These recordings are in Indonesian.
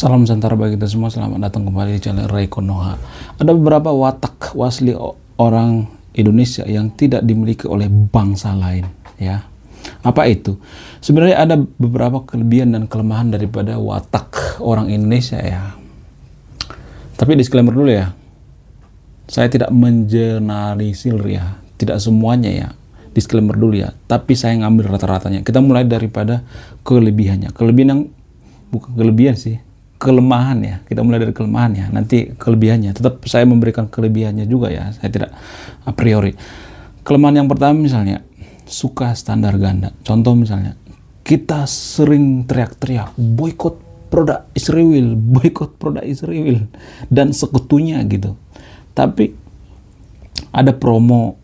Salam Santara bagi kita semua, selamat datang kembali di channel Ray Konoha. Ada beberapa watak wasli orang Indonesia yang tidak dimiliki oleh bangsa lain, ya. Apa itu? Sebenarnya ada beberapa kelebihan dan kelemahan daripada watak orang Indonesia, ya. Tapi disclaimer dulu ya. Saya tidak mengeneralisir ya, tidak semuanya ya. Disclaimer dulu ya. Tapi saya ngambil rata-ratanya. Kita mulai daripada kelebihannya. Kelebihan yang bukan kelebihan sih, kelemahan ya. Kita mulai dari kelemahan ya, nanti kelebihannya. Tetap saya memberikan kelebihannya juga ya, saya tidak a priori. Kelemahan yang pertama misalnya, suka standar ganda. Contoh misalnya, kita sering teriak-teriak, boykot produk Israel, boykot produk Israel, dan sekutunya gitu. Tapi ada promo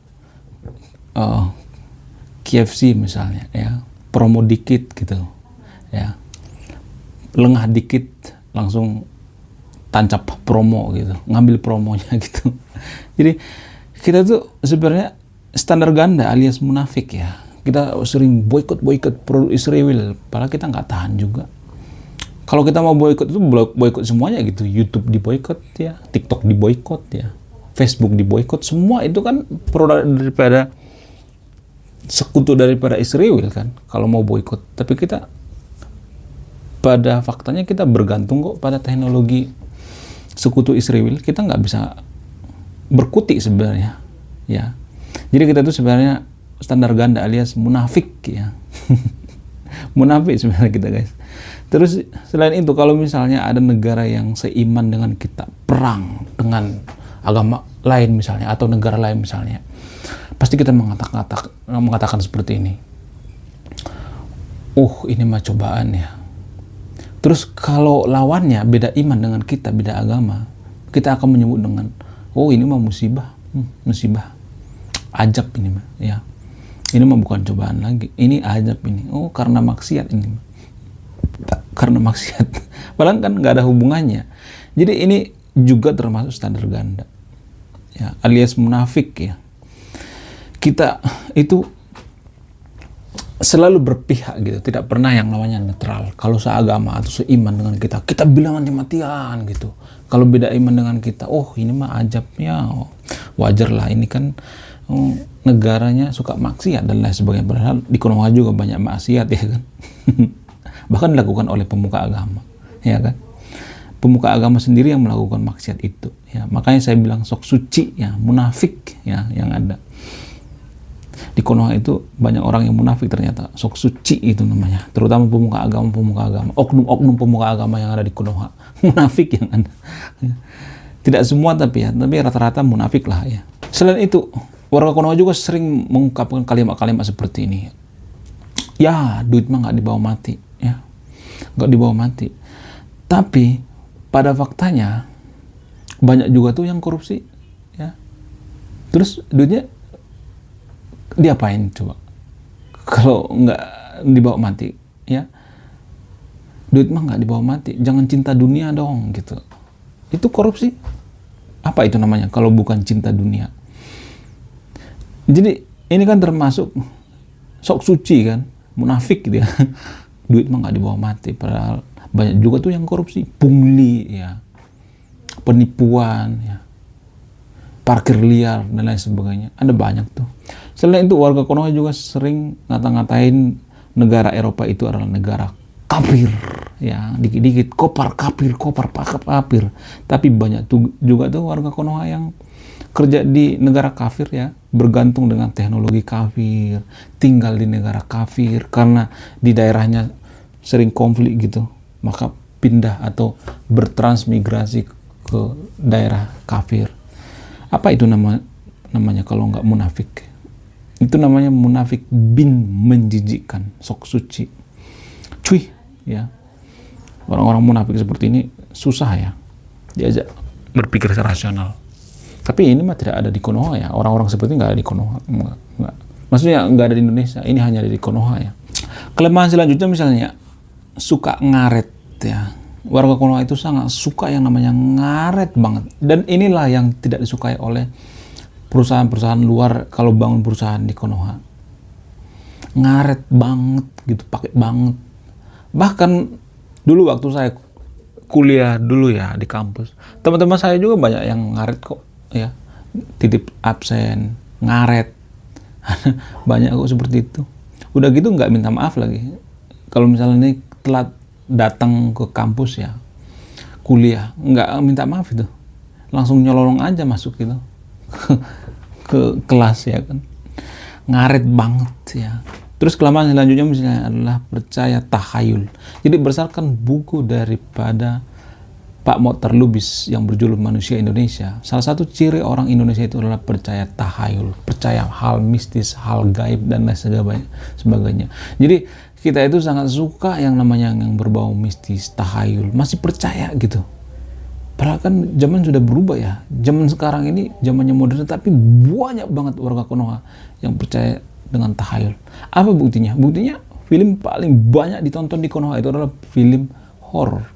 KFC misalnya ya, promo dikit gitu ya, lengah dikit langsung tancap promo gitu, ngambil promonya gitu. Jadi kita tuh sebenarnya standar ganda alias munafik ya. Kita sering boykot produk Israel, padahal kita nggak tahan juga. Kalau kita mau boykot itu boykot semuanya gitu. YouTube diboykot ya, TikTok diboykot ya, Facebook diboykot, semua itu kan produk daripada sekutu daripada Israel kan. Kalau mau boykot, tapi kita pada faktanya kita bergantung kok pada teknologi sekutu Israel. Kita nggak bisa berkutik sebenarnya ya. Jadi kita tuh sebenarnya standar ganda alias munafik ya. Munafik sebenarnya kita guys. Terus selain itu, kalau misalnya ada negara yang seiman dengan kita perang dengan agama lain misalnya, atau negara lain misalnya, pasti kita mengatakan seperti ini, ini mah cobaan ya. Terus kalau lawannya beda iman dengan kita, beda agama, kita akan menyebut dengan, ini mah musibah, musibah, ajab ini mah, ya. Ini mah bukan cobaan lagi, ini ajab ini. Karena maksiat ini, karena maksiat. Padahal kan nggak ada hubungannya. Jadi ini juga termasuk standar ganda, ya, alias munafik ya. Kita itu selalu berpihak gitu, tidak pernah yang namanya netral. Kalau seagama atau seiman dengan kita, kita bilang mati-matian gitu. Kalau beda iman dengan kita, ini mah ajabnya, wajar lah, ini kan negaranya suka maksiat dan lain sebagainya. Padahal di Konoha juga banyak maksiat ya kan. Bahkan dilakukan oleh pemuka agama, ya kan. Pemuka agama sendiri yang melakukan maksiat itu, ya. Makanya saya bilang sok suci ya, munafik ya yang ada. Di Konoha itu banyak orang yang munafik ternyata, sok suci itu namanya, terutama pemuka agama, oknum pemuka agama yang ada di Konoha, munafik yang ada. Tidak semua tapi rata-rata munafik lah ya. Selain itu, warga Konoha juga sering mengungkapkan kalimat-kalimat seperti ini. Ya, duit mah nggak dibawa mati, ya, nggak dibawa mati. Tapi pada faktanya banyak juga tuh yang korupsi, ya. Terus duitnya diapain coba kalau nggak dibawa mati ya? Duit mah nggak dibawa mati, jangan cinta dunia dong gitu. Itu korupsi. Apa itu namanya kalau bukan cinta dunia? Jadi ini kan termasuk sok suci kan, munafik gitu ya. Duit mah nggak dibawa mati, padahal banyak juga tuh yang korupsi, pungli ya, penipuan ya, parkir liar dan lain sebagainya. Ada banyak tuh. Selain itu, warga Konoha juga sering ngata-ngatain negara Eropa itu adalah negara kafir ya, dikit-dikit kopar kafir. Tapi banyak tuh juga tuh warga Konoha yang kerja di negara kafir ya, bergantung dengan teknologi kafir, tinggal di negara kafir karena di daerahnya sering konflik gitu, maka pindah atau bertransmigrasi ke daerah kafir. Apa itu namanya kalau nggak munafik? Itu namanya munafik bin menjijikkan, sok suci. Cuy, ya. Orang-orang munafik seperti ini susah ya diajak berpikir rasional. Tapi ini mah tidak ada di Konoha ya. Orang-orang seperti nggak ada di Konoha. Nggak. Maksudnya nggak ada di Indonesia. Ini hanya ada di Konoha ya. Kelemahan selanjutnya misalnya suka ngaret ya. Warga Konoha itu sangat suka yang namanya ngaret banget. Dan inilah yang tidak disukai oleh perusahaan-perusahaan luar kalau bangun perusahaan di Konoha. Ngaret banget gitu, pakai banget. Bahkan dulu waktu saya kuliah dulu ya di kampus, teman-teman saya juga banyak yang ngaret kok ya, titip absen, ngaret. Banyak kok seperti itu. Udah gitu nggak minta maaf lagi. Kalau misalnya nih telat datang ke kampus ya, kuliah, nggak minta maaf itu. Langsung nyolong aja masuk gitu. Ke kelas ya kan. Ngaret banget ya. Terus kelemahan selanjutnya misalnya adalah percaya tahayul. Jadi berdasarkan buku daripada Pak Mokhtar Lubis yang berjudul Manusia Indonesia, salah satu ciri orang Indonesia itu adalah percaya tahayul, percaya hal mistis, hal gaib, dan lain sebagainya. Jadi kita itu sangat suka yang namanya yang berbau mistis, tahayul, masih percaya gitu. Padahal kan zaman sudah berubah ya. Zaman sekarang ini zamannya modern, tapi banyak banget warga Konoha yang percaya dengan tahayul. Apa buktinya? Buktinya film paling banyak ditonton di Konoha itu adalah film horor.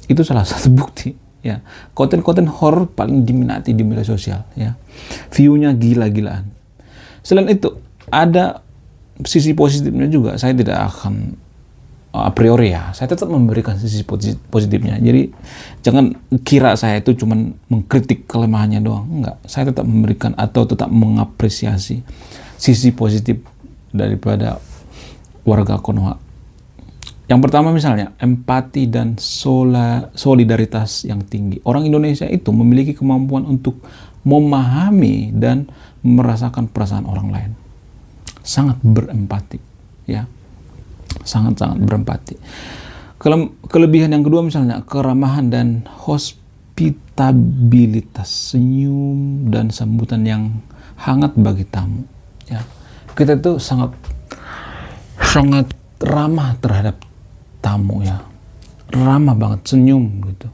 Itu salah satu bukti ya. Konten-konten horor paling diminati di media sosial ya. View-nya gila-gilaan. Selain itu, ada sisi positifnya juga. Saya tidak akan a priori ya, saya tetap memberikan sisi positifnya. Jadi jangan kira saya itu cuman mengkritik kelemahannya doang. Enggak, saya tetap memberikan atau tetap mengapresiasi sisi positif daripada warga Konoha. Yang pertama misalnya, empati dan solidaritas yang tinggi. Orang Indonesia itu memiliki kemampuan untuk memahami dan merasakan perasaan orang lain. Sangat berempati, ya. Sangat-sangat berempati. Kelebihan yang kedua misalnya, keramahan dan hospitabilitas, senyum dan sambutan yang hangat bagi tamu. Ya. Kita itu sangat ramah terhadap tamu ya, ramah banget, senyum gitu,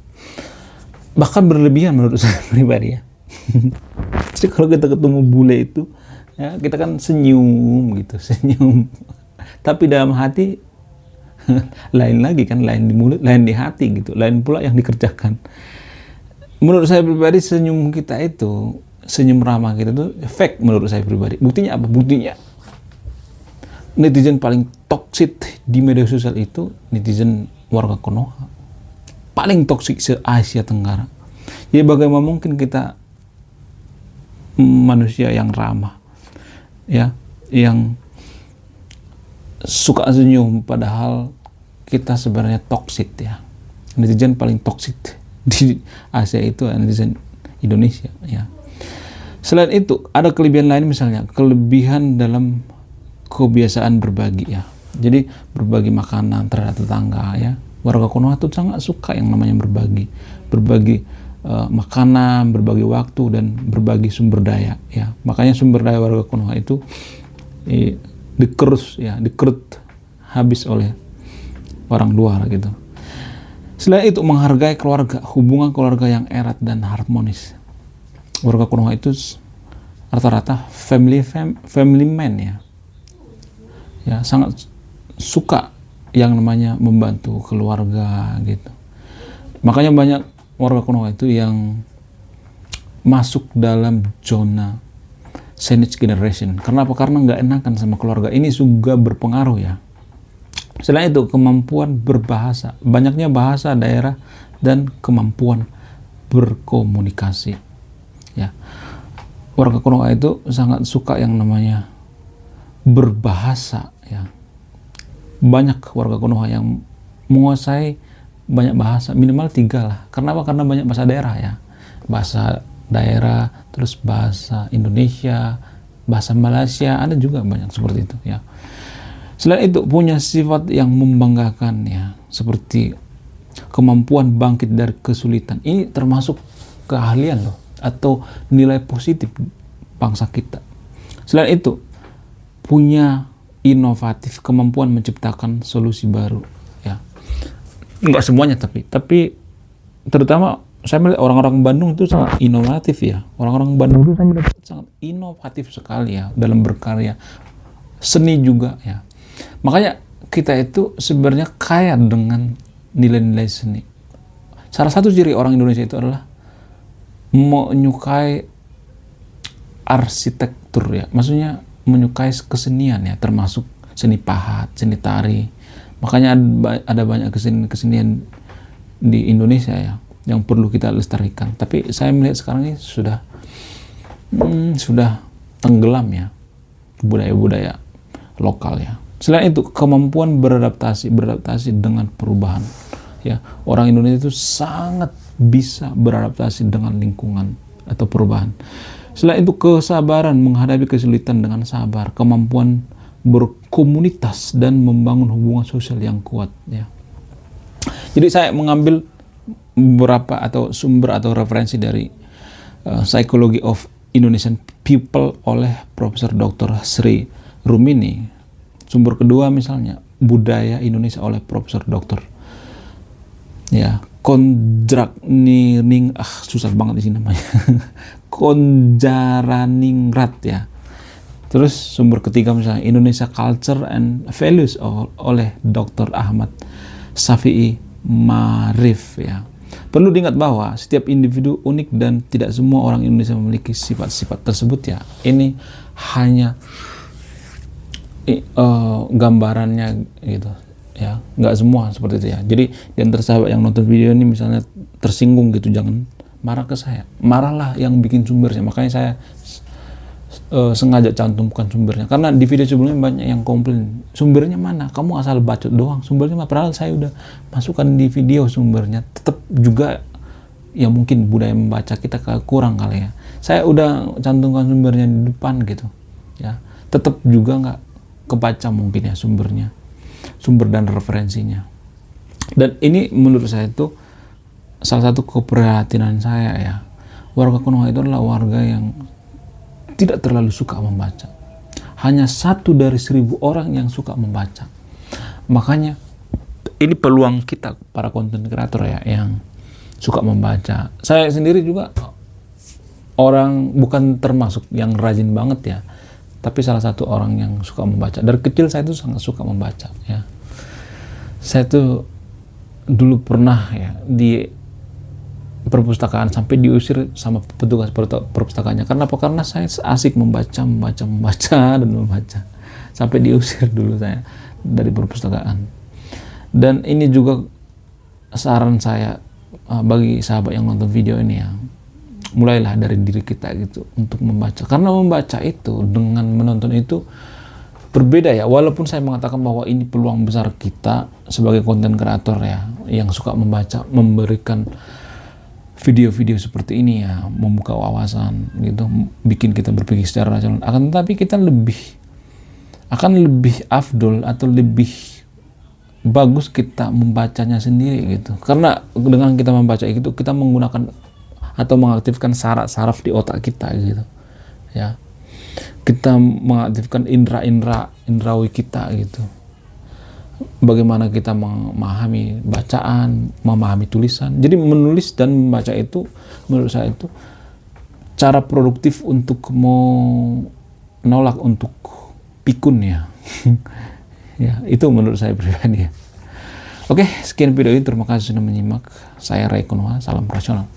bahkan berlebihan menurut saya pribadi ya. Jadi kalau kita ketemu bule itu ya, kita kan senyum gitu, senyum, tapi dalam hati lain lagi kan, lain di mulut, lain di hati gitu, lain pula yang dikerjakan. Menurut saya pribadi senyum kita itu, senyum ramah kita itu fake menurut saya pribadi. Buktinya apa? Buktinya netizen paling toksik di media sosial itu netizen warga Konoha, paling toksik se-Asia Tenggara. Jadi bagaimana mungkin kita manusia yang ramah ya, yang suka senyum, padahal kita sebenarnya toksik ya. Netizen paling toksik di Asia itu netizen Indonesia ya. Selain itu ada kelebihan lain, misalnya kelebihan dalam kebiasaan berbagi ya. Jadi berbagi makanan terhadap tetangga ya. Warga Konoha itu sangat suka yang namanya berbagi makanan, berbagi waktu, dan berbagi sumber daya ya. Makanya sumber daya warga Konoha itu dikerut habis oleh orang luar gitu. Selain itu menghargai keluarga, hubungan keluarga yang erat dan harmonis. Warga Konoha itu rata-rata family man ya. Ya, sangat suka yang namanya membantu keluarga gitu. Makanya banyak warga Konoha itu yang masuk dalam zona sandwich generation. Kenapa? Karena nggak enakan sama keluarga. Ini juga berpengaruh ya. Selain itu, kemampuan berbahasa, banyaknya bahasa daerah dan kemampuan berkomunikasi. Ya, warga Konoha itu sangat suka yang namanya berbahasa. Ya, banyak warga Konoha yang menguasai banyak bahasa, minimal 3 lah. Kenapa? Karena banyak bahasa daerah ya, bahasa daerah, terus bahasa Indonesia, bahasa Malaysia, ada juga banyak seperti itu ya. Selain itu punya sifat yang membanggakan ya, seperti kemampuan bangkit dari kesulitan. Ini termasuk keahlian loh, atau nilai positif bangsa kita. Selain itu punya inovatif, kemampuan menciptakan solusi baru ya. Enggak semuanya tapi terutama saya melihat orang-orang Bandung itu sangat inovatif ya. Orang-orang Bandung itu sangat inovatif sekali ya dalam berkarya, seni juga ya. Makanya kita itu sebenarnya kaya dengan nilai-nilai seni. Salah satu ciri orang Indonesia itu adalah menyukai arsitektur ya, maksudnya menyukai kesenian ya, termasuk seni pahat, seni tari. Makanya ada banyak kesenian di Indonesia ya, yang perlu kita lestarikan. Tapi saya melihat sekarang ini sudah tenggelam ya budaya-budaya lokal ya. Selain itu, kemampuan beradaptasi dengan perubahan ya. Orang Indonesia itu sangat bisa beradaptasi dengan lingkungan atau perubahan. Selain itu, kesabaran menghadapi kesulitan dengan sabar, kemampuan berkomunitas dan membangun hubungan sosial yang kuat ya. Jadi saya mengambil beberapa atau sumber atau referensi dari Psychology of Indonesian People oleh Profesor Dr. Sri Rumini. Sumber kedua misalnya Budaya Indonesia oleh Profesor Dr. ya Kondraknining, susah banget di sini namanya. Konjaraningrat ya. Terus sumber ketiga misalnya Indonesia Culture and Values oleh Dr. Ahmad Syafi'i Marif ya. Perlu diingat bahwa setiap individu unik dan tidak semua orang Indonesia memiliki sifat-sifat tersebut ya. Ini hanya gambarannya gitu ya, nggak semua seperti itu ya. Jadi di antara sahabat yang nonton video ini misalnya tersinggung gitu, jangan marah ke saya, marahlah yang bikin sumbernya. Makanya saya sengaja cantumkan sumbernya, karena di video sebelumnya banyak yang komplain, sumbernya mana, kamu asal bacot doang, sumbernya mana. Padahal saya udah masukkan di video sumbernya, tetap juga ya mungkin budaya membaca kita kurang kali ya. Saya udah cantumkan sumbernya di depan gitu ya, tetap juga nggak kebaca mungkin ya sumbernya, sumber dan referensinya. Dan ini menurut saya itu salah satu keprihatinan saya ya. Warga Konoha itu adalah warga yang tidak terlalu suka membaca. Hanya 1 dari 1000 orang yang suka membaca. Makanya ini peluang kita para konten kreator ya yang suka membaca. Saya sendiri juga orang bukan termasuk yang rajin banget ya, tapi salah satu orang yang suka membaca. Dari kecil saya tuh sangat suka membaca ya. Saya tuh dulu pernah ya di perpustakaan sampai diusir sama petugas perpustakaannya. Karena apa? Karena saya asik membaca dan membaca. Sampai diusir dulu saya dari perpustakaan. Dan ini juga saran saya bagi sahabat yang nonton video ini ya. Mulailah dari diri kita gitu untuk membaca. Karena membaca itu dengan menonton itu berbeda ya. Walaupun saya mengatakan bahwa ini peluang besar kita sebagai konten kreator ya yang suka membaca, memberikan video-video seperti ini ya, membuka wawasan gitu, bikin kita berpikir secara rasional. Akan tetapi kita akan lebih afdol atau lebih bagus kita membacanya sendiri gitu. Karena dengan kita membaca itu kita menggunakan atau mengaktifkan saraf di otak kita gitu ya. Kita mengaktifkan indrawi kita gitu. Bagaimana kita memahami bacaan, memahami tulisan. Jadi menulis dan membaca itu menurut saya itu cara produktif untuk menolak untuk pikun ya. Ya, itu menurut saya pribadi ya. Oke, sekian video ini, terima kasih sudah menyimak. Saya Ray Konoha, salam rasional.